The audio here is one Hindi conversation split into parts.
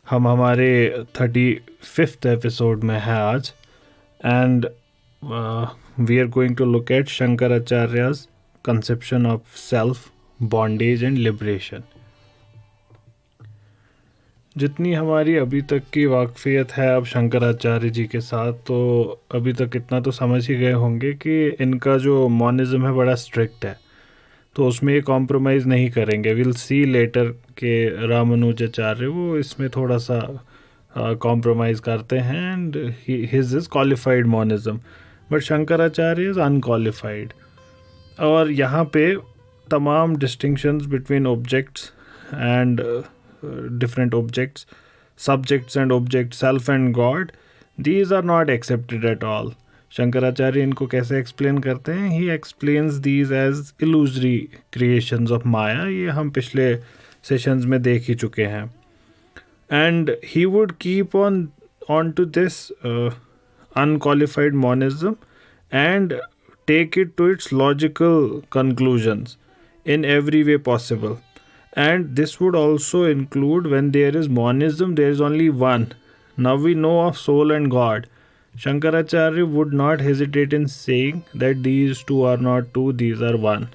हम हमारे 35th एपिसोड में हैं आज and we are going to look at शंकराचार्य's conception of self, bondage and liberation. जितनी हमारी अभी तक की वाकफियत है अब शंकराचार्य जी के साथ, तो अभी तक इतना तो समझ ही गए होंगे कि इनका जो मॉनिज़म है बड़ा स्ट्रिक्ट है, तो उसमें ये कॉम्प्रोमाइज़ नहीं करेंगे. विल सी लेटर के रामानुजाचार्य वो इसमें थोड़ा सा कॉम्प्रोमाइज़ करते हैं and his is qualified monism, but Shankaracharya is unqualified. और यहाँ पे तमाम distinctions between objects and different objects, subjects and objects, self and God, these are not accepted at all. Shankaracharya इनको कैसे एक्सप्लेन करते हैं? He explains these as illusory creations of Maya. ये हम पिछले सेशंस में देख ही चुके हैं. And he would keep on to this unqualified monism and take it to its logical conclusions in every way possible. And this would also include when there is monism, there is only one. Now we know of soul and God. Shankaracharya would not hesitate in saying that these two are not two, these are one.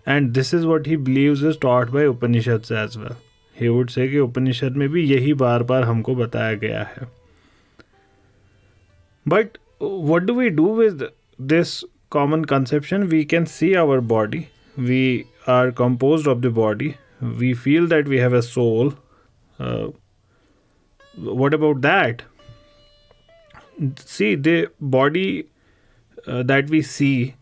And this is what he believes is taught by Upanishads as well. He would say कि उपनिषद में भी यही बार बार हमको बताया गया है. But what do we do with this common conception? We can see our body. We are composed of the body. We feel that we have a soul. What about that? See, the body that we see,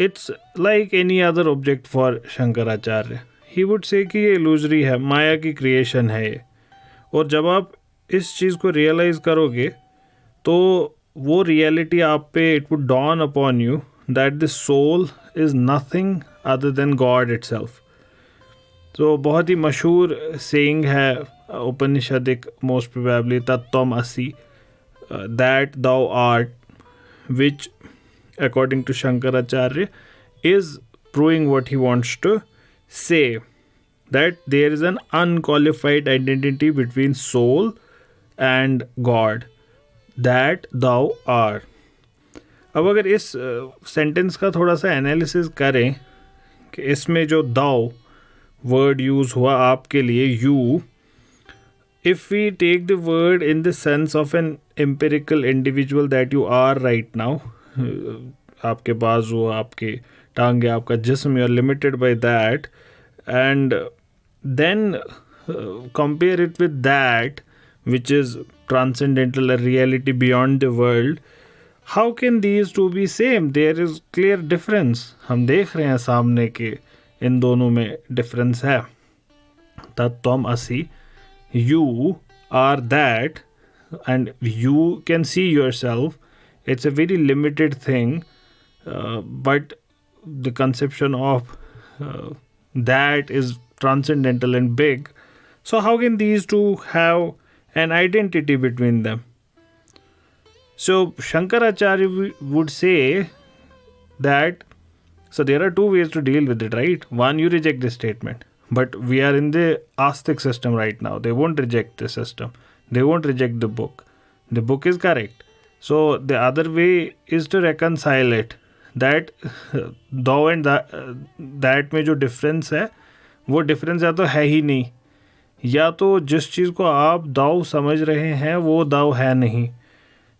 it's like any other object for Shankaracharya. He would say कि ये illusory है, माया की creation है ये. और जब आप इस चीज़ को realize करोगे तो वो reality आप पे it would dawn upon you that the soul is nothing other than God itself. तो बहुत ही मशहूर saying है उपनिषदिक, most probably तत्त्वम असि, that thou art, which according to Shankaracharya is proving what he wants to say, that there is an unqualified identity between soul and God, that thou art. अब अगर इस सेंटेंस का थोड़ा सा एनालिसिस करें कि इसमें जो दाउ वर्ड यूज़ हुआ आपके लिए, you, if we take the word in the sense of an empirical individual that you are right now, आपके बाजू, आपके टांगे, आपका जिस्म, you are limited by that, and then compare it with that which is transcendental, a reality beyond the world. How can these two be same? There is clear difference. हम देख रहे हैं सामने के इन दोनों में difference है. तत्त्वम असि, you are that, and you can see yourself. It's a very limited thing, but the conception of that is transcendental and big. So how can these two have an identity between them? So Shankaracharya would say that, so there are two ways to deal with it, right? One, you reject this statement, but we are in the Astic system right now. They won't reject the system. They won't reject the book. The book is correct. So the other way is to reconcile it. That thou and that में जो difference है, वो difference या तो है ही नहीं, या तो जिस चीज़ को आप दाव समझ रहे हैं वो दाव है नहीं.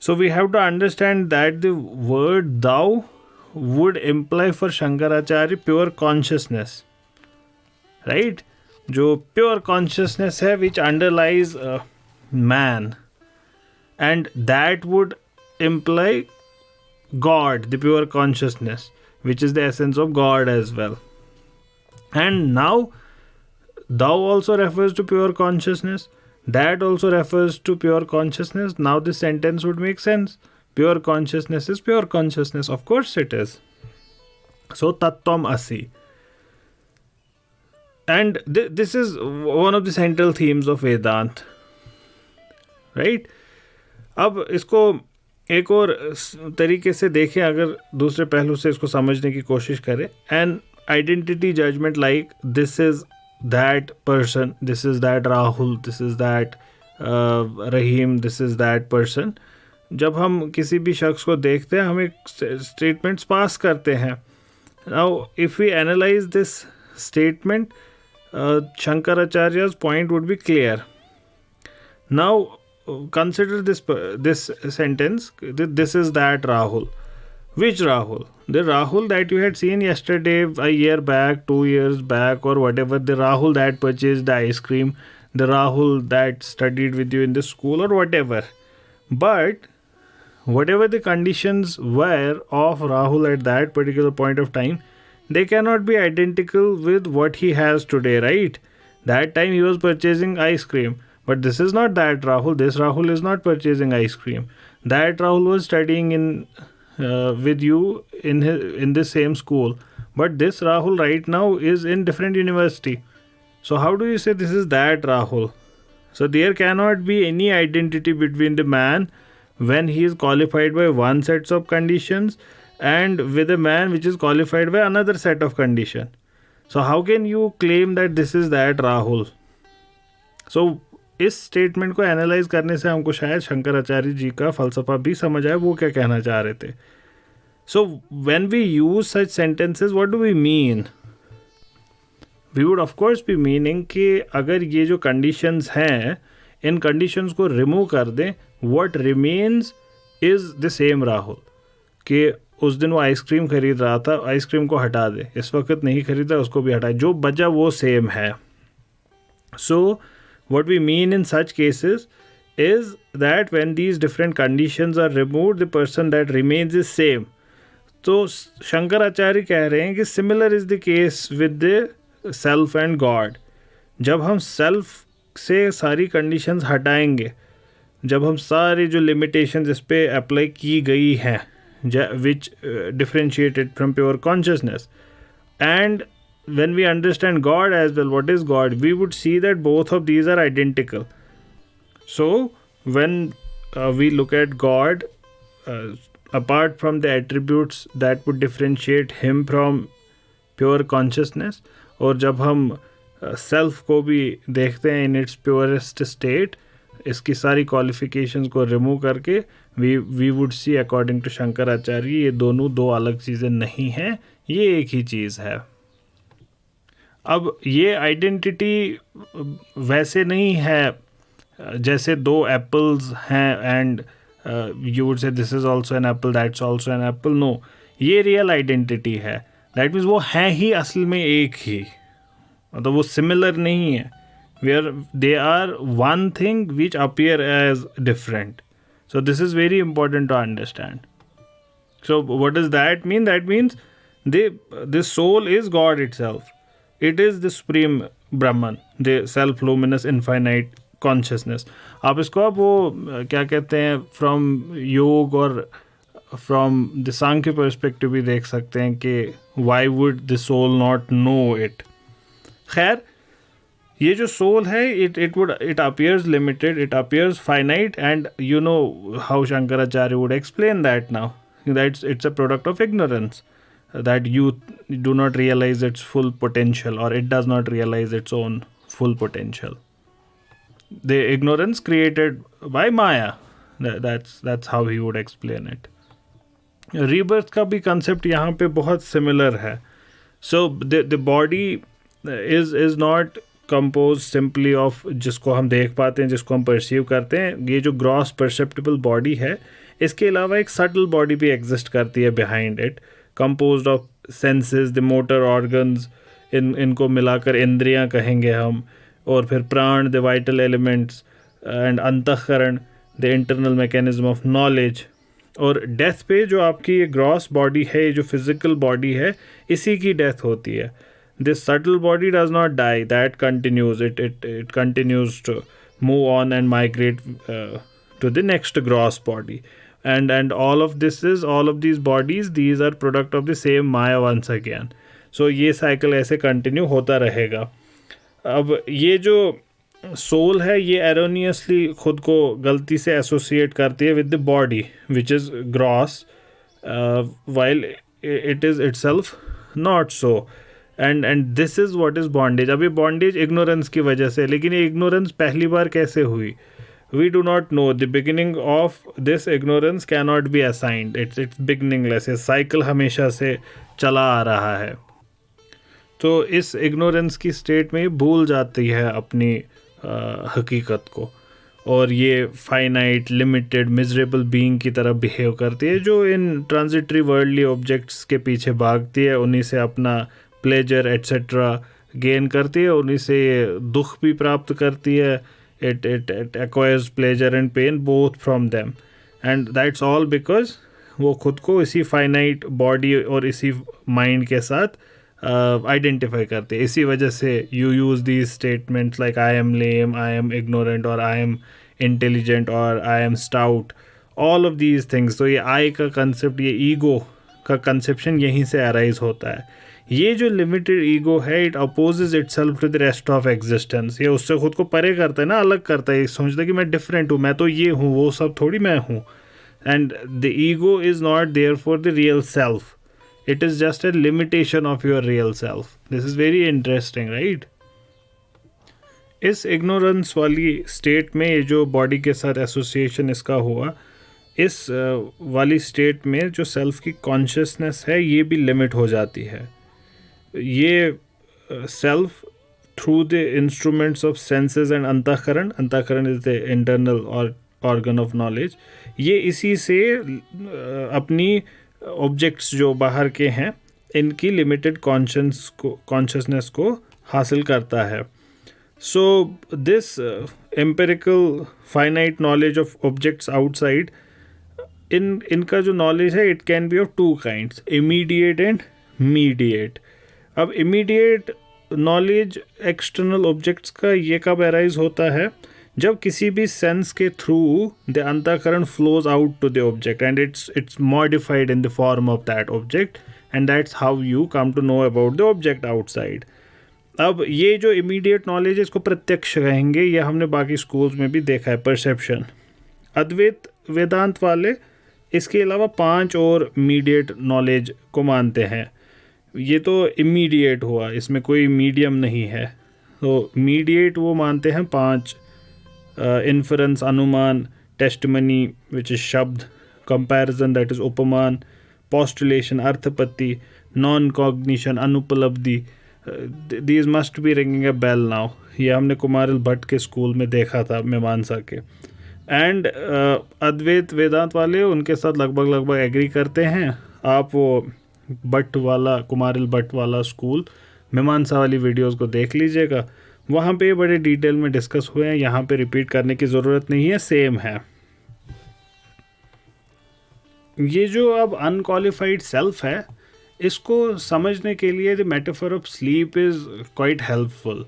So we have to understand that the word thou would imply for Shankaracharya pure consciousness, right? जो pure consciousness है which underlies man, and that would imply God, the pure consciousness, which is the essence of God as well. And now thou also refers to pure consciousness. That also refers to pure consciousness. Now this sentence would make sense. Pure consciousness is pure consciousness. Of course it is. So tattvam asi. And this is one of the central themes of Vedanta. Right? अब इसको एक और तरीके से देखें, अगर दूसरे पहलू से इसको समझने की कोशिश करें. An identity judgement like this is that person, this is that Rahul, this is that Rahim, this is that person. जब हम किसी भी शख्स को देखते हैं हम एक स्टेटमेंट्स पास करते हैं. Now if we analyze this statement, Shankaracharya's point would be clear. Now consider this sentence. This is that Rahul. Which Rahul? The Rahul that you had seen yesterday, a year back, 2 years back, or whatever. The Rahul that purchased the ice cream, the Rahul that studied with you in the school, or whatever. But whatever the conditions were of Rahul at that particular point of time, they cannot be identical with what he has today, right? That time he was purchasing ice cream. But this is not that Rahul. This Rahul is not purchasing ice cream. That Rahul was studying with you in the same school. But this Rahul right now is in different university. So how do you say this is that Rahul? So there cannot be any identity between the man when he is qualified by one set of conditions and with a man which is qualified by another set of condition. So how can you claim that this is that Rahul? So इस स्टेटमेंट को एनालाइज करने से हमको शायद शंकराचार्य जी का फलसफा भी समझ आए वो क्या कहना चाह रहे थे. So when we use such sentences what do we mean? We would of course be meaning कि अगर ये जो कंडीशंस हैं इन कंडीशंस को रिमूव कर दें, what remains is the same Rahul. कि उस दिन वो आइसक्रीम खरीद रहा था, आइसक्रीम को हटा दे, इस वक्त नहीं खरीदा उसको भी हटाए, जो बचा वो सेम है. सो what we mean in such cases is that when these different conditions are removed, the person that remains is same. तो शंकराचार्य कह रहे हैं कि similar is the case with the self and God. जब हम self से सारी conditions हटाएंगे, जब हम सारी जो limitations इस पे apply की गई हैं, which differentiated from pure consciousness, and when we understand God as well, what is God, we would see that both of these are identical. So when we look at God, apart from the attributes that would differentiate him from pure consciousness, और जब हम self को भी देखते हैं in its purest state, इसकी सारी qualifications को remove करके we would see according to Shankaracharya ये दोनों दो अलग चीज़ें नहीं हैं, ये एक ही चीज़ है. अब ये आइडेंटिटी वैसे नहीं है जैसे दो एप्पल्स हैं and you would say this is also an apple, that's also an apple. No, ये रियल आइडेंटिटी है. दैट मीन्स वो हैं ही असल में एक ही, मतलब वो सिमिलर नहीं है. They are one thing which appear as different. So this is very important to understand. So what does that mean? That means the soul is God itself. It is the supreme Brahman, the self-luminous infinite consciousness. आप इसको आप वो क्या कहते हैं फ्रॉम योग और फ्रॉम द सांख्य पर्सपेक्टिव भी देख सकते हैं कि why would the soul not know it. खैर, ये जो soul है it appears limited, it appears finite, and you know how Shankaracharya would explain that now. It's a product of ignorance. That you do not realize its full potential, or it does not realize its own full potential. The ignorance created by Maya. That's how he would explain it. Rebirth का भी concept यहाँ पे बहुत similar है. So the body is not composed simply of जिसको हम देख पाते हैं, जिसको हम perceive करते हैं. ये जो gross perceptible body है, इसके अलावा एक subtle body भी exist करती है behind it, composed of senses, the motor organs, इनको मिलाकर इंद्रियां कहेंगे हम, और फिर प्राण, the vital elements, and अंतःकरण, the internal mechanism of knowledge. और डेथ पे जो आपकी ये ग्रॉस बॉडी है, जो फिजिकल बॉडी है, इसी की डेथ होती है. This subtle body does not die, that continues. It continues to move on and migrate to the next gross body. And all of these bodies, these are product of the same Maya once again. So ये साइकिल ऐसे कंटिन्यू होता रहेगा. अब ये जो सोल है ये एरोनियसली खुद को गलती से एसोसिएट करती है with the body which is gross, while it is itself not so. And this is what is bondage. अब ये बॉन्डेज इग्नोरेंस की वजह से, लेकिन ये इग्नोरेंस पहली बार कैसे हुई? We do not know. The beginning of this ignorance cannot be assigned. It's beginningless. ये साइकिल हमेशा से चला आ रहा है. तो इस इग्नोरेंस की स्टेट में ये भूल जाती है अपनी हकीकत को, और ये फाइनाइट, लिमिटेड, मिजरेबल बीइंग की तरह बिहेव करती है, जो इन ट्रांजिटरी वर्ल्डली ऑब्जेक्ट्स के पीछे भागती है, उन्हीं से अपना प्लेजर एट्सेट्रा गेन करती है, उन्हीं से ये दुख भी प्राप्त करती है. It acquires pleasure and pain both from them, and that's all because वो खुद को इसी फाइनाइट बॉडी और इसी माइंड के साथ आइडेंटिफाई करते हैं. इसी वजह से you use these statements like I am lame, I am ignorant, और आई एम इंटेलिजेंट, और I am stout, all of these things. तो ये आई का कंसेप्ट, ये ईगो का कंसेप्शन यहीं से अराइज होता है. ये जो लिमिटेड ईगो है, it opposes itself to the rest of existence. ये उससे खुद को परे करता है ना, अलग करता है. ये सोचता है कि मैं डिफरेंट हूँ, मैं तो ये हूँ, वो सब थोड़ी मैं हूँ. And the ego is not there for the real self. It is just a limitation of your real self. This is very interesting, right? इस इग्नोरेंस वाली स्टेट में ये जो बॉडी के साथ एसोसिएशन इसका हुआ, इस वाली स्टेट में जो सेल्फ की कॉन्शियसनेस है ये भी लिमिट हो जाती है. ये self through the instruments of senses and अंतःकरण इज द इंटरनल और ऑर्गन ऑफ नॉलेज, ये इसी से अपनी ऑब्जेक्ट्स जो बाहर के हैं इनकी लिमिटेड कॉन्शियसनेस को हासिल करता है. So this empirical finite knowledge of objects outside, इनका जो नॉलेज है, it can be of two kinds, immediate and mediate. अब इमीडिएट नॉलेज एक्सटर्नल ऑब्जेक्ट्स का ये कब अराइज होता है? जब किसी भी सेंस के through the antahkarana flows out to the object and it's modified in the form of that object, and that's how you come to know about the object outside. अब ये जो इमीडिएट नॉलेज है, इसको प्रत्यक्ष कहेंगे. ये हमने बाकी स्कूल्स में भी देखा है, परसेप्शन. अद्वैत वेदांत वाले इसके अलावा 5 और मीडिएट नॉलेज को मानते हैं. ये तो इमीडिएट हुआ, इसमें कोई मीडियम नहीं है. तो मीडिएट वो मानते हैं 5: inference anumana, testimony which is shabda, comparison that is upamana, postulation arthapatti, non cognition anupalabdhi. These must be ringing a bell now. ये हमने कुमारिल भट्ट के स्कूल में देखा था, मीमांसा के. एंड अद्वैत वेदांत वाले उनके साथ लगभग एग्री करते हैं. आप वो भट्ट वाला, कुमारिल भट्ट वाला स्कूल, मीमांसा वाली वीडियोस को देख लीजिएगा, वहाँ पे बड़े डिटेल में डिस्कस हुए हैं. यहाँ पे रिपीट करने की ज़रूरत नहीं है, सेम है. ये जो अब अनक्वालिफाइड सेल्फ है, इसको समझने के लिए the metaphor of sleep is quite helpful.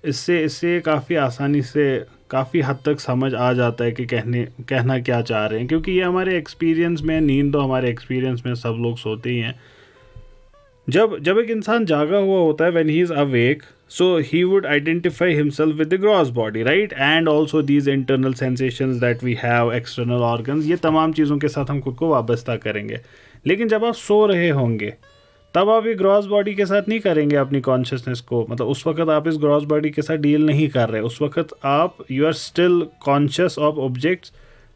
इससे काफ़ी आसानी से काफ़ी हद तक समझ आ जाता है कि कहना क्या चाह रहे हैं, क्योंकि ये हमारे एक्सपीरियंस में, नींद तो हमारे एक्सपीरियंस में सब लोग सोते ही हैं. जब एक इंसान जागा हुआ होता है, when he is awake, so he would identify himself with the gross body, right, and also these internal sensations that we have, external organs, ये तमाम चीज़ों के साथ हम खुद को वाबस्ता करेंगे. लेकिन जब आप सो रहे होंगे, तब आप ये ग्रॉस बॉडी के साथ नहीं करेंगे अपनी कॉन्शियसनेस को. मतलब उस वक्त आप इस ग्रॉस बॉडी के साथ डील नहीं कर रहे. उस वक्त आप, you are still conscious of objects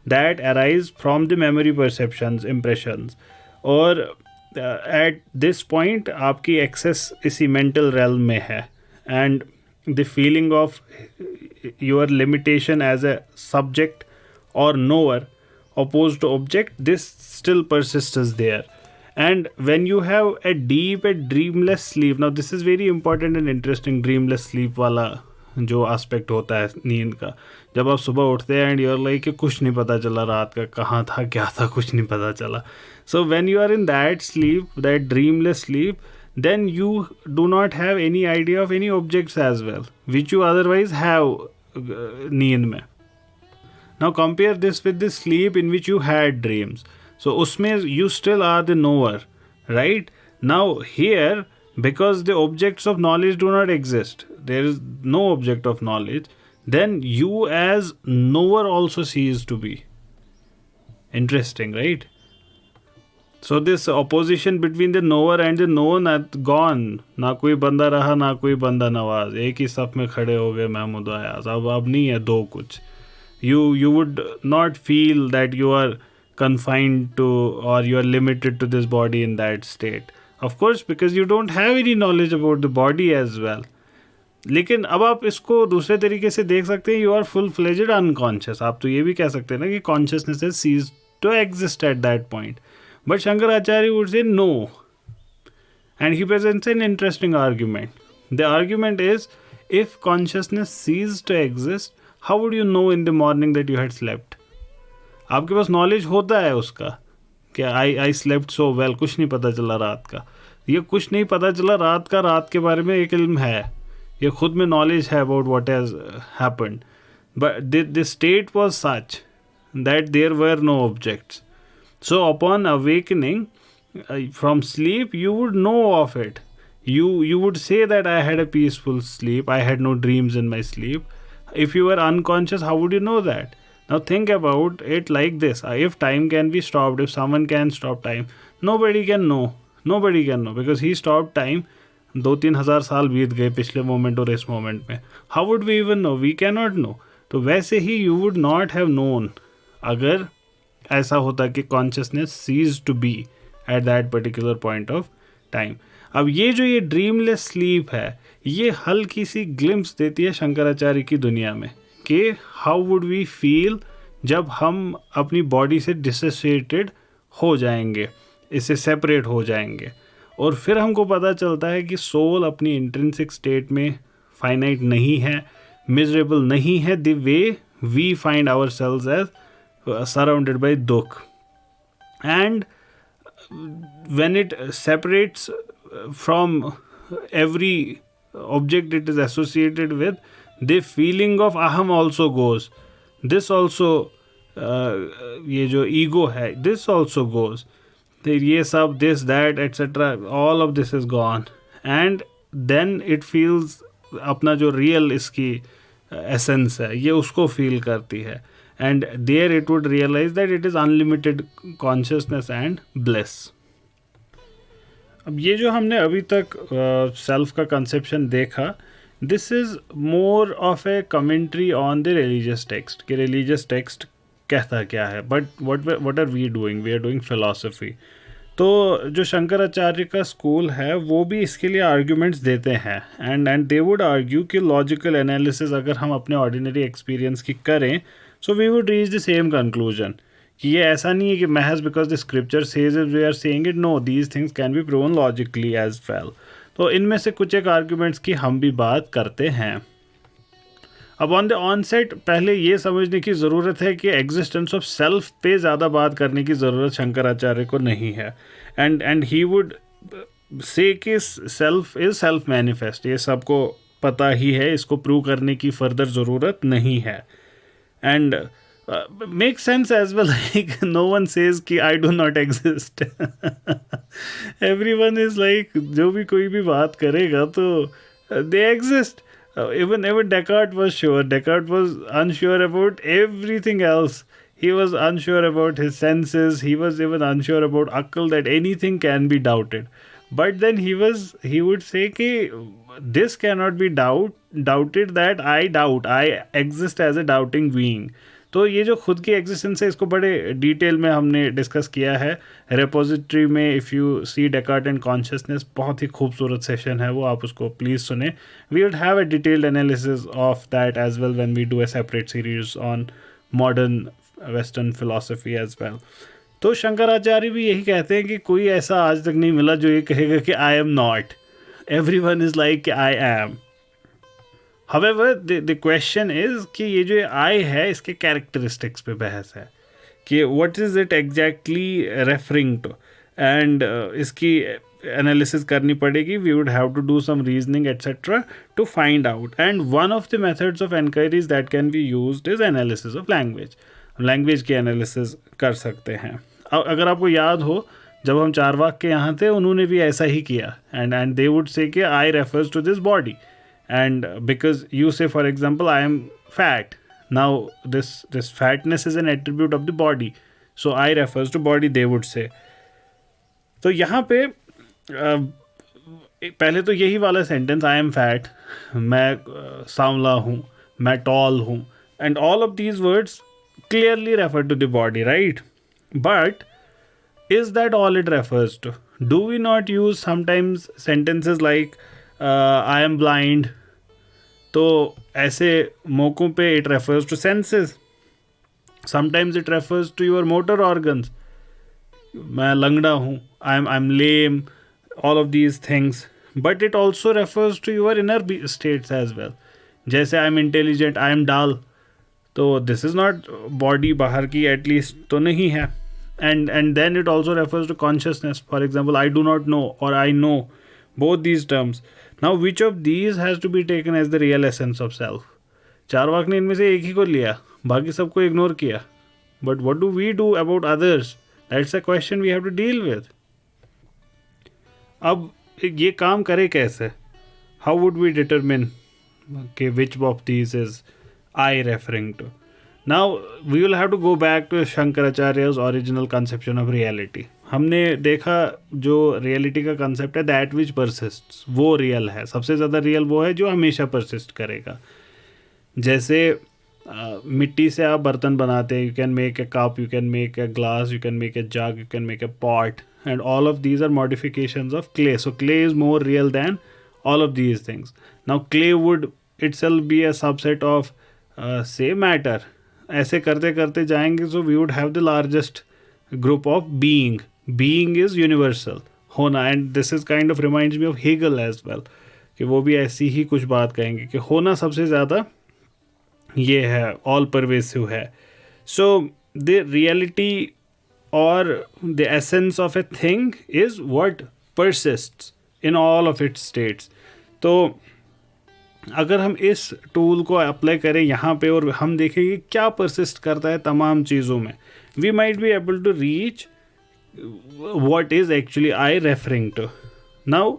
that arise from the memory, perceptions, impressions. और एट दिस पॉइंट आपकी एक्सेस इसी मेंटल रेल्म में है, and the feeling of your limitation as a subject और knower opposed to object, this still persists there. And when you have a deep and dreamless sleep, now this is very important and interesting, dreamless sleep वाला जो aspect होता है नींद का. जब आप सुबह उठते हैं and you're like कि कुछ नहीं पता चला रात का, कहाँ था क्या था, कुछ नहीं पता चला. So when you are in that sleep, that dreamless sleep, then you do not have any idea of any objects as well, which you otherwise have नींद में. Now compare this with the sleep in which you had dreams. So usme you still are the knower, right? Now here, because the objects of knowledge do not exist, there is no object of knowledge, then you as knower also cease to be. Interesting, right? So this opposition between the knower and the known at gone. ना कोई बंदा रहा ना कोई बंदा नवाज, एक ही सफ में खड़े हो गए महमूद अयाज. अब नहीं है दो कुछ. You would not feel that you are confined to or you are limited to this body in that state, of course, because you don't have any knowledge about the body as well. लेकिन अब आप इसको दूसरे तरीके से देख सकते हैं. You are full fledged unconscious. आप तो ये भी कह सकते हैं ना कि consciousness has ceased to exist at that point. But Shankaracharya would say no, and he presents an interesting argument. The argument is, if consciousness ceased to exist, how would you know in the morning that you had slept? आपके पास नॉलेज होता है उसका कि आई स्लेप्ट सो वेल, कुछ नहीं पता चला रात का. ये कुछ नहीं पता चला रात का, रात के बारे में एक इल्म है, ये खुद में नॉलेज है about what has happened. But the state was such that there were no objects. So upon awakening from sleep, you would know of it. You would say that I had a peaceful sleep, I had no dreams in my sleep. If you were unconscious, how would you know that? Now think about it like this. If time can be stopped, if someone can stop time, nobody can know because he stopped time. 2-3 हज़ार साल बीत गए पिछले मोमेंट और इस मोमेंट में. How would we even know? We cannot know. तो वैसे ही you would not have known अगर ऐसा होता कि consciousness ceased to be at that particular point of time. अब ये ड्रीमलेस स्लीप है, ये हल्की सी ग्लिम्स देती है शंकराचार्य की दुनिया में कि हाउ वुड वी फील जब हम अपनी बॉडी से डिसोसिएटेड हो जाएंगे, इससे सेपरेट हो जाएंगे. और फिर हमको पता चलता है कि सोल अपनी इंट्रिंसिक स्टेट में फाइनाइट नहीं है, मिजरेबल नहीं है the way we find our selves as surrounded by dukh. And when it separates from every object it is associated with, the feeling of aham also goes. This also ये जो ego है, this also goes. ये सब, this, that, etc., all of this is gone. And then it feels अपना जो real इसकी essence है, ये उसको feel करती है. And there it would realize that it is unlimited consciousness and bliss. अब ये जो हमने अभी तक सेल्फ का कंसेप्शन देखा, this is more of a commentary on the religious text कि रिलीजियस टेक्स्ट कहता क्या है. But what are we are doing philosophy. तो जो शंकराचार्य का स्कूल है वो भी इसके लिए आर्ग्यूमेंट्स देते हैं. एंड दे वुड आर्ग्यू कि लॉजिकल एनालिसिस अगर हम अपने ऑर्डिनरी एक्सपीरियंस की करें, so we would reach the same conclusion कि ये ऐसा नहीं है कि महज because the scripture says it we are saying it. No, these things can be proven logically as well. तो इनमें से कुछ एक आर्ग्यूमेंट्स की हम भी बात करते हैं. अब ऑन द ऑनसेट पहले ये समझने की ज़रूरत है कि एग्जिस्टेंस ऑफ सेल्फ पे ज़्यादा बात करने की ज़रूरत शंकराचार्य को नहीं है. एंड ही वुड से कि सेल्फ इज़ सेल्फ मैनिफेस्ट. ये सबको पता ही है, इसको प्रूव करने की फर्दर ज़रूरत नहीं है. And makes sense as well. Like no one says कि I do not exist. Everyone is like जो भी कोई भी बात करेगा तो they exist. Even Descartes was sure. Descartes was unsure about everything else. He was unsure about his senses. He was even unsure about akal, that anything can be doubted. But then he would say कि this cannot be doubted, that I doubt. I exist as a doubting being. तो ये जो खुद की एग्जिस्टेंस है इसको बड़े डिटेल में हमने डिस्कस किया है रेपोजिटरी में. If you see Descartes and consciousness, बहुत ही खूबसूरत सेशन है वो, आप उसको प्लीज़ सुने. We would have a detailed analysis of that as well when we do a separate series on modern western philosophy as well. तो शंकराचार्य भी यही कहते हैं कि कोई ऐसा आज तक नहीं मिला जो ये कहेगा कि I am not. Everyone is like I am. However, the question is कि ये जो आई है इसके कैरेक्टरिस्टिक्स पे बहस है कि what is it exactly referring to, and इसकी एनालिसिस करनी पड़ेगी. We would have to do some reasoning etc. to find out. And one of the methods of enquiries that can be used is analysis of language. Language की एनालिसिस कर सकते हैं. अगर आपको याद हो, जब हम चारवाक के यहाँ थे उन्होंने भी ऐसा ही किया. एंड दे वुड से कि I refers to this body. And because you say, for example, I am fat. Now this fatness is an attribute of the body. So I refers to body, they would say. तो यहाँ पे पहले तो यही वाला सेंटेंस, आई एम फैट, मैं सांवला हूँ, मैं टॉल हूँ, and all of these words clearly refer to the body, right? But is that all it refers to? Do we not use sometimes sentences like I am blind? तो ऐसे मौक़ों पे it refers to senses. Sometimes it refers to your motor organs. मैं लंगड़ा हूँ, I'm lame, all of these things. But it also refers to your inner states as well. जैसे I'm intelligent, I'm dull. तो दिस इज़ नॉट बॉडी बाहर की एटलीस्ट तो नहीं है. And then it also refers to consciousness. For example, I do not know और I know, both these terms. Now which of these has to be taken as the real essence of self? Charvaka ने इनमें से एक ही को लिया, बाकी सबको इग्नोर किया. But what do we do about others? That's a question we have to deal with. अब ये काम करे कैसे? हाउ वुड वी डिटरमिन कि विच of these is I referring to? Now we will have to go back to Shankaracharya's original conception of reality. हमने देखा जो रियलिटी का कंसेप्ट है, दैट विच परसिस्ट्स, वो रियल है. सबसे ज़्यादा रियल वो है जो हमेशा परसिस्ट करेगा. जैसे मिट्टी से आप बर्तन बनाते हैं, you can make a cup, you can make a glass, you can make a jug, you can make a pot, and all of these are modifications of clay. So clay is more real than all of these things. Now clay would itself be a subset of say matter. ऐसे करते करते जाएंगे, so we would have the largest group of being. Being is universal, होना. And this is kind of reminds me of Hegel as well, कि वो भी ऐसी ही कुछ बात कहेंगे कि होना सबसे ज़्यादा ये है, all pervasive है. So the reality or the essence of a thing is what persists in all of its states. तो अगर हम इस टूल को अप्लाई करें यहाँ पे और हम देखेंगे क्या परसिस्ट करता है तमाम चीज़ों में, we might be able to reach what is actually I referring to. Now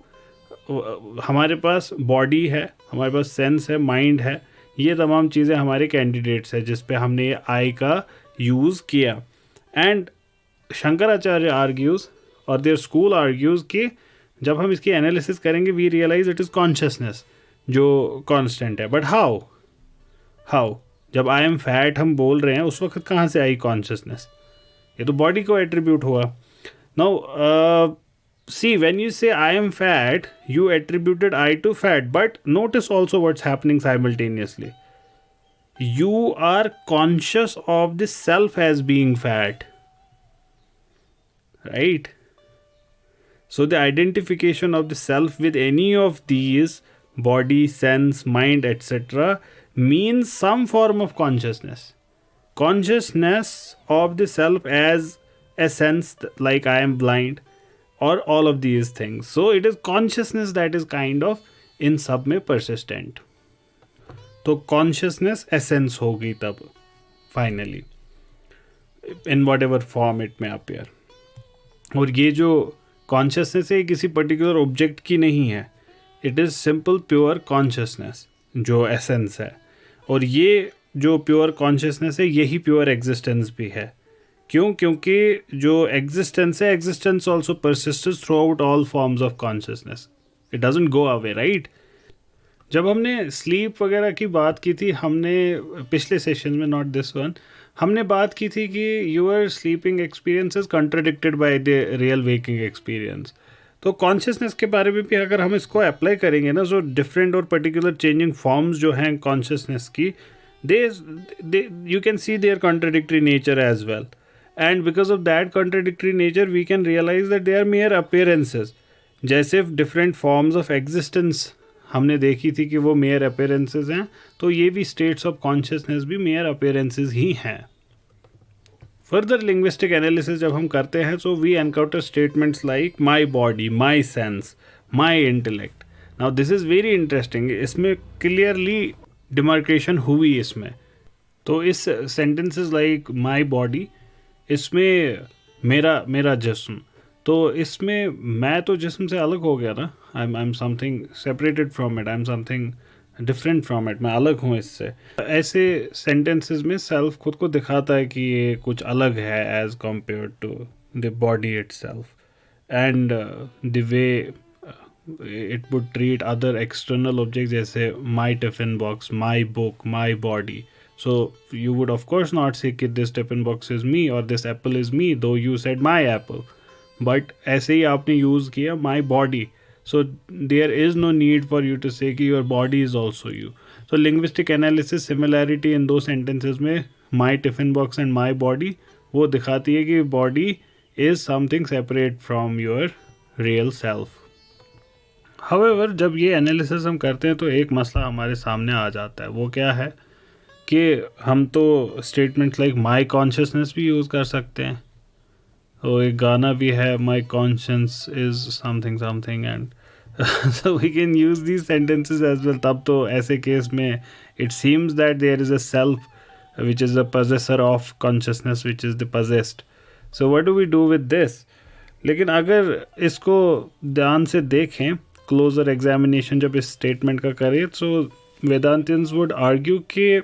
हमारे पास बॉडी है, हमारे पास सेंस है, माइंड है, ये तमाम चीज़ें हमारे कैंडिडेट्स हैं जिस पे हमने ये आई का यूज़ किया. एंड शंकराचार्य आर्ग्यूज़ और देयर स्कूल आर्ग्यूज़ कि जब हम इसकी एनालिसिस करेंगे we realise it is consciousness जो कांस्टेंट है. बट हाउ जब आई एम फैट हम बोल रहे हैं उस वक्त कहाँ से आई कॉन्शियसनेस? ये तो बॉडी को एट्रीब्यूट हुआ. Now see when you say I am fat you attributed I to fat, but notice also what's happening simultaneously. You are conscious of the self as being fat, right? So the identification of the self with any of these, body, sense, mind, etc., means some form of consciousness. Consciousness of the self as a sense, like I am blind, or all of these things. So it is consciousness that is kind of in सब में persistent. तो कॉन्शियसनेस एसेंस होगी तब finally in what ever form it में अपेयर. और ये जो कॉन्शियसनेस है किसी पर्टिकुलर ऑब्जेक्ट की नहीं है, it is simple pure consciousness जो एसेंस है. और ये जो प्योर कॉन्शियसनेस है यही प्योर एग्जिस्टेंस भी है. क्यों? क्योंकि जो एग्जिस्टेंस है, existence also persists throughout all forms of consciousness. It doesn't go away, right? जब हमने स्लीप वगैरह की बात की थी, हमने पिछले सेशन में, नॉट दिस वन, हमने बात की थी कि your sleeping experience is contradicted by the real waking experience. तो कॉन्शियसनेस के बारे में भी अगर हम इसको अप्लाई करेंगे ना, जो डिफरेंट और पर्टिकुलर चेंजिंग फॉर्म्स जो हैं कॉन्शियसनेस की, they you can see their contradictory nature as well. And because of that contradictory nature we can realise that they are mere appearances. जैसे डिफरेंट फॉर्म्स ऑफ एग्जिस्टेंस हमने देखी थी कि वो मेयर अपीयरेंसेस हैं, तो ये भी स्टेट्स ऑफ कॉन्शियसनेस भी मेयर अपीयरेंसेस ही हैं. फर्दर लिंग्विस्टिक एनालिसिस जब हम करते हैं, so we encounter statements like my body, my sense, my intellect. Now this is very interesting. इसमें क्लियरली डिमार्केशन हुई इसमें. तो इस सेंटेंसेस लाइक माई बॉडी, इसमें मेरा जिस्म, तो इसमें मैं तो जिस्म से अलग हो गया ना. I am something separated from it, I am something different from it, मैं अलग हूँ इससे. ऐसे सेंटेंसेस में सेल्फ खुद को दिखाता है कि ये कुछ अलग है as compare to the body itself. and the way it would treat other external objects जैसे my tiffin box, my book, my body. So you would of course not say कि this tiffin box is me or this apple is me, though you said my apple. But ऐसे ही आपने यूज़ किया my body. So there is no need for you to say कि your body is also you. So linguistic analysis similarity in those sentences में my tiffin box and my body वो दिखाती है कि body is something separate from your real self. However, जब ये एनालिसिस हम करते हैं तो एक मसला हमारे सामने आ जाता है. वो क्या है कि हम तो स्टेटमेंट्स लाइक माई कॉन्शियसनेस भी यूज़ कर सकते हैं. तो एक गाना भी है माई conscious is something something and so we can use these sentences as well. तब तो ऐसे केस में it seems that there is a self which is the possessor of consciousness which is the possessed. So what do we do with this? लेकिन अगर इसको ध्यान से देखें, क्लोजर एग्जामिनेशन जब इस स्टेटमेंट का करें, तो वेदांतियंस वुड आर्ग्यू कि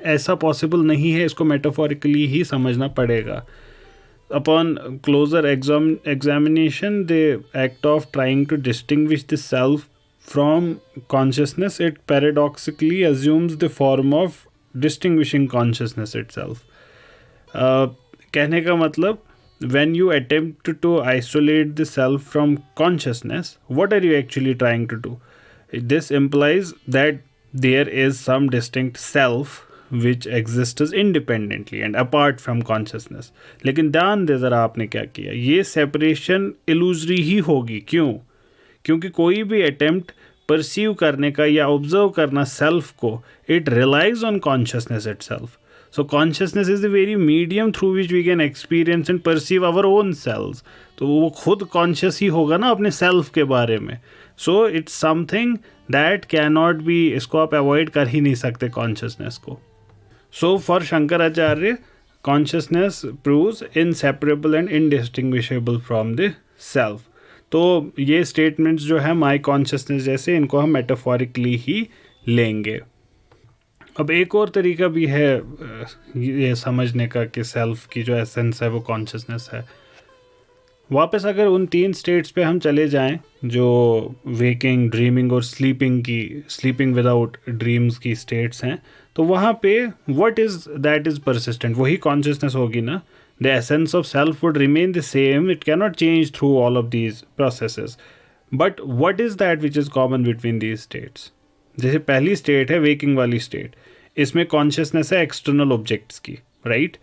ऐसा पॉसिबल नहीं है, इसको मेटाफोरिकली ही समझना पड़ेगा. Upon closer examination, the act of trying to distinguish the self from consciousness, it paradoxically assumes the form of distinguishing consciousness itself. कहने का मतलब, when you attempt to isolate the self from consciousness, what are you actually trying to do? This implies that there is some distinct self which exists independently and apart from consciousness. लेकिन ध्यान दे ज़रा आपने क्या किया, ये सेपरेशन इल्यूजरी ही होगी. क्यों? क्योंकि कोई भी अटेम्प्ट परसीव करने का या ऑब्जर्व करना सेल्फ को, it relies on consciousness itself. So consciousness is the very medium through which we can experience and perceive our own selves. तो वो खुद कॉन्शियस ही होगा ना अपने सेल्फ के बारे में. So it's something that can not be, इसको आप अवॉइड कर ही नहीं सकते कॉन्शियसनेस को. So for Shankaracharya, consciousness proves inseparable and indistinguishable from the self. तो ये statements जो है my consciousness जैसे, इनको हम metaphorically ही लेंगे. अब एक और तरीका भी है ये समझने का कि self की जो essence है वो consciousness है. वापस अगर उन 3 स्टेट्स पे हम चले जाएं जो वेकिंग, ड्रीमिंग और स्लीपिंग विदाउट ड्रीम्स की स्टेट्स हैं, तो वहाँ पे what is that is persistent, वही कॉन्शियसनेस होगी ना. The essence of self would remain the same, it can not change through all of these processes. But what is that which is common between these states? जैसे पहली स्टेट है वेकिंग वाली स्टेट, इसमें कॉन्शियसनेस है एक्सटर्नल ऑब्जेक्ट्स की, राइट.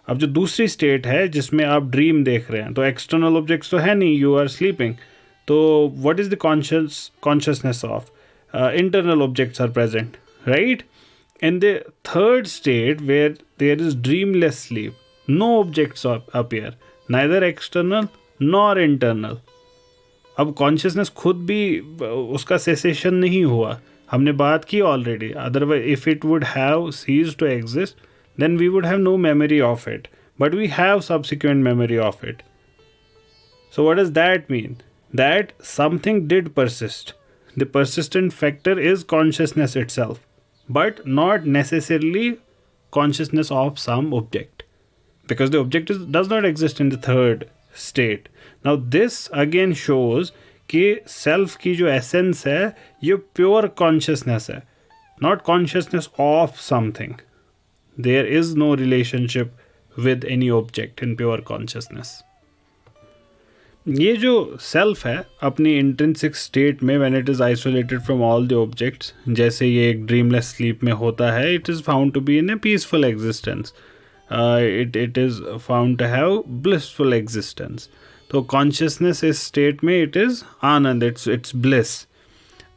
अब जो दूसरी स्टेट है जिसमें आप ड्रीम देख रहे हैं, तो एक्सटर्नल ऑब्जेक्ट्स तो है नहीं, यू आर स्लीपिंग. तो what is the consciousness of internal objects are present, right. In the third state, where there is dreamless sleep, no objects appear, neither external nor internal. अब कॉन्शियसनेस खुद भी उसका सेसेशन नहीं हुआ, हमने बात की already. Otherwise if it would have cease to exist, then we would have no memory of it, but we have subsequent memory of it. So what does that mean? That something did persist. The persistent factor is consciousness itself, but not necessarily consciousness of some object, because the object does not exist in the third state. Now this again shows कि self की जो essence है ये pure consciousness है, not consciousness of something. There is no relationship with any object in pure consciousness. ये जो सेल्फ है अपनी इंट्रिंसिक स्टेट में when it is isolated from all the objects, जैसे ये एक ड्रीमलेस स्लीप में होता है, it is found to be in a peaceful existence, it is found to have blissful existence. तो कॉन्शियसनेस इस स्टेट में it is ananda, it's bliss.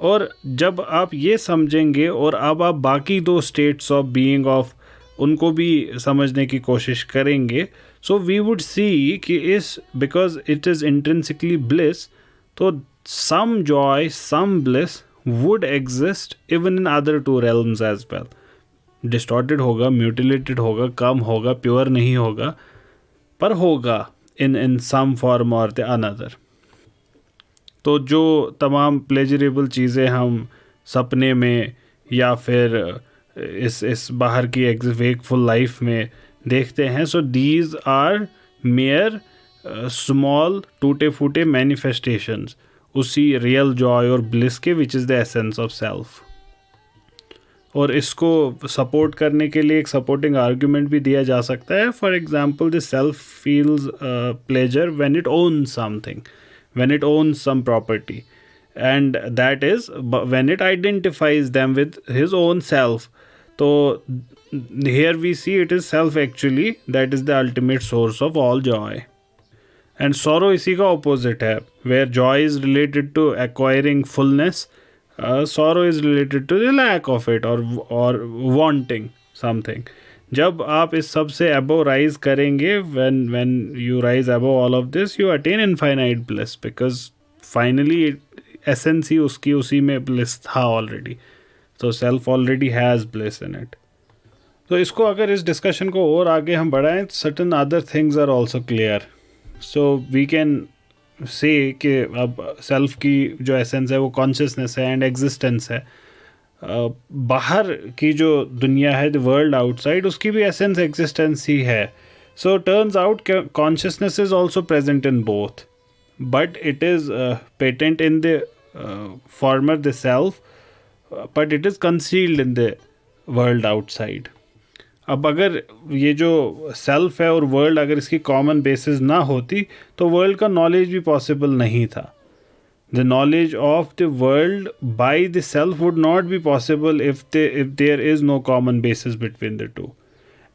और जब आप ये समझेंगे और अब आप बाकी 2 स्टेट्स ऑफ बीइंग ऑफ उनको भी समझने की कोशिश करेंगे, सो वी वुड सी कि इस because it is intrinsically bliss, तो some joy, some bliss would exist even in other 2 realms as well. Distorted होगा, म्यूटिलेटेड होगा, कम होगा, प्योर नहीं होगा, पर होगा in some form or the another. तो जो तमाम प्लेजरेबल चीज़ें हम सपने में या फिर इस बाहर की वेकफुल लाइफ में देखते हैं, so these are mere small टूटे फूटे मैनिफेस्टेशंस उसी रियल जॉय और ब्लिस के, which is the essence of self. और इसको सपोर्ट करने के लिए एक सपोर्टिंग आर्ग्यूमेंट भी दिया जा सकता है। For example, the self feels pleasure when it owns something, when it owns some property, and that is when it identifies them with his own self. So here we see it is self actually that is the ultimate source of all joy, and sorrow इसी का opposite है, where joy is related to acquiring fullness, sorrow is related to the lack of it or wanting something. जब आप इस सब से above rise करेंगे, when you rise above all of this, you attain infinite bliss, because finally essence ही उसकी उसी में ब्लिस था ऑलरेडी, तो self already has bliss in it. तो इसको अगर इस डिस्कशन को और आगे हम बढ़ाएं, certain other things are also clear. So we can say कि अब सेल्फ की जो एसेंस है वो कॉन्शियसनेस है एंड एग्जिस्टेंस है। बाहर की जो दुनिया है, द वर्ल्ड आउटसाइड, उसकी भी एसेंस एग्जिस्टेंस ही है। So turns out consciousness is also present in both, but it is patent in the former, the self, but it is concealed in the world outside. अब अगर ये जो सेल्फ है और वर्ल्ड, अगर इसकी कॉमन बेसिस ना होती तो वर्ल्ड का नॉलेज भी पॉसिबल नहीं था। The knowledge of the world by the self would not be possible if there is no common basis between the two.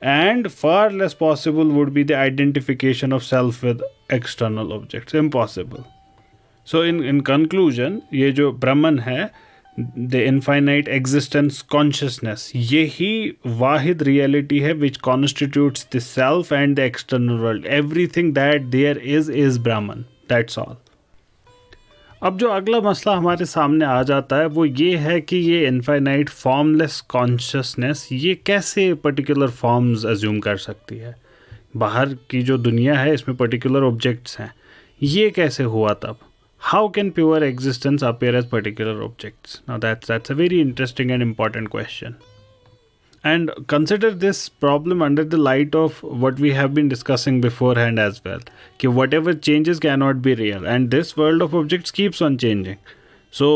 And far less possible would be the identification of self with external objects. Impossible. So in conclusion, ये जो ब्रह्मन है, the infinite existence consciousness, यही वाहिद reality है which constitutes the self and the external world. Everything that there is Brahman. That's all. अब जो अगला मसला हमारे सामने आ जाता है वो ये है कि ये इनफाइनाइट फॉर्मलेस कॉन्शियसनेस ये कैसे पर्टिकुलर फॉर्म्स अज्यूम कर सकती है। बाहर की जो दुनिया है इसमें पर्टिकुलर ऑब्जेक्ट्स हैं, ये कैसे हुआ तब? How can pure existence appear as particular objects? Now that's a very interesting and important question. And consider this problem under the light of what we have been discussing beforehand as well. Ki whatever changes cannot be real, and this world of objects keeps on changing. So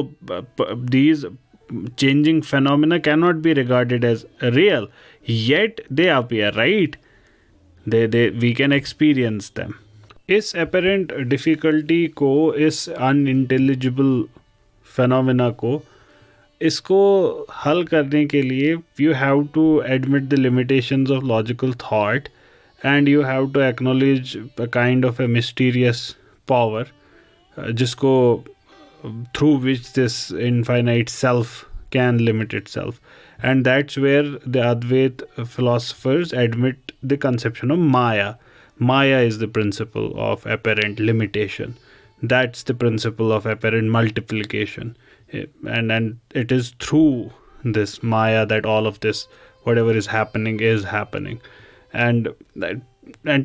these changing phenomena cannot be regarded as real, yet they appear, right? We can experience them. इस apparent difficulty को, इस unintelligible phenomena को, इसको हल करने के लिए you have to admit the limitations of logical thought and you have to acknowledge a kind of a mysterious power जिसको through which this infinite self can limit itself. And that's where the Advait philosophers admit the conception of Maya. Maya is the principle of apparent limitation. That's the principle of apparent multiplication. And it is through this Maya that all of this, whatever is happening. And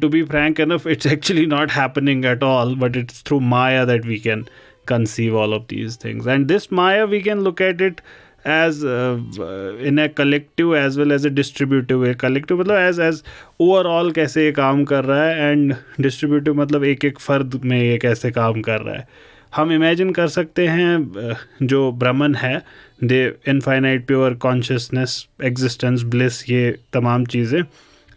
to be frank enough, it's actually not happening at all, but it's through Maya that we can conceive all of these things. And this Maya, we can look at it as in a collective as well as a distributive way. Collective मतलब as overall कैसे ये काम कर रहा है, and distributive मतलब एक एक फर्द में ये कैसे काम कर रहा है. हम इमेजिन कर सकते हैं जो ब्रह्मन है, the infinite pure consciousness, existence, bliss, ये तमाम चीज़ें,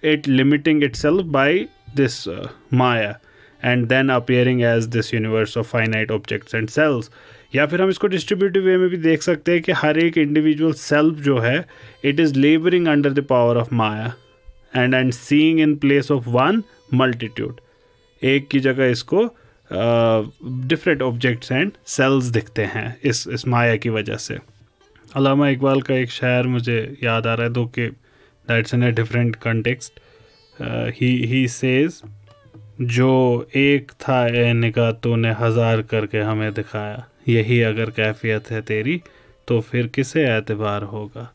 it limiting itself by this maya and then appearing as this universe of finite objects and selves. या फिर हम इसको डिस्ट्रीब्यूटिव वे में भी देख सकते हैं कि हर एक इंडिविजुअल सेल्फ जो है, it is labouring under the power of Maya and seeing in place of one multitude. एक की जगह इसको डिफरेंट ऑब्जेक्ट्स एंड सेल्स दिखते हैं इस माया की वजह से. अल्लामा इकबाल का एक शायर मुझे याद आ रहा है, दो कि that's in a different context. He says, जो एक था ए निगाह तूने हजार करके हमें दिखाया, यही अगर कैफियत है तेरी तो फिर किसे एतबार होगा.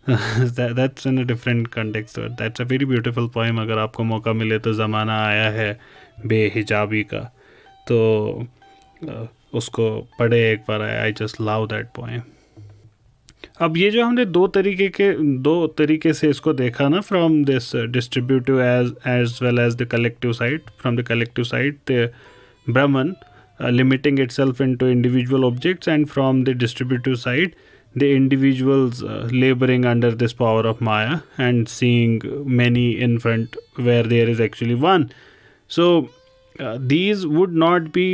That's in a different context. That's a very beautiful poem. अगर आपको मौका मिले तो ज़माना आया है बेहिजाबी का, तो उसको पढ़े एक बार. I just love that poem. अब ये जो हमने दो तरीके से इसको देखा ना, from this distributive as well as the collective side. From the collective side the Brahman limiting itself into individual objects, and from the distributive side the individuals laboring under this power of Maya and seeing many in front where there is actually one. So these would not be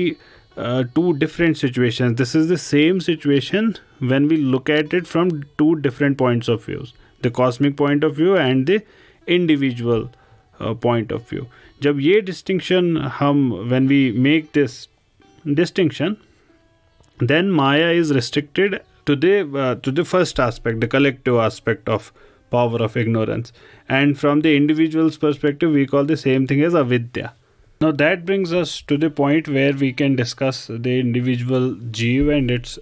two different situations. This is the same situation when we look at it from two different points of views, the cosmic point of view and the individual point of view. जब ये distinction हम, when we make this distinction, then Maya is restricted to the first aspect, the collective aspect of power of ignorance, and from the individual's perspective we call the same thing as avidya. Now that brings us to the point where we can discuss the individual jeev and its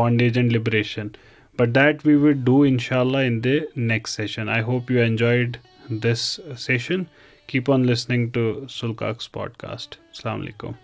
bondage and liberation, but that we will do inshallah in the next session. I hope you enjoyed this session. Keep on listening to Sulkak's podcast. Assalamu alaikum.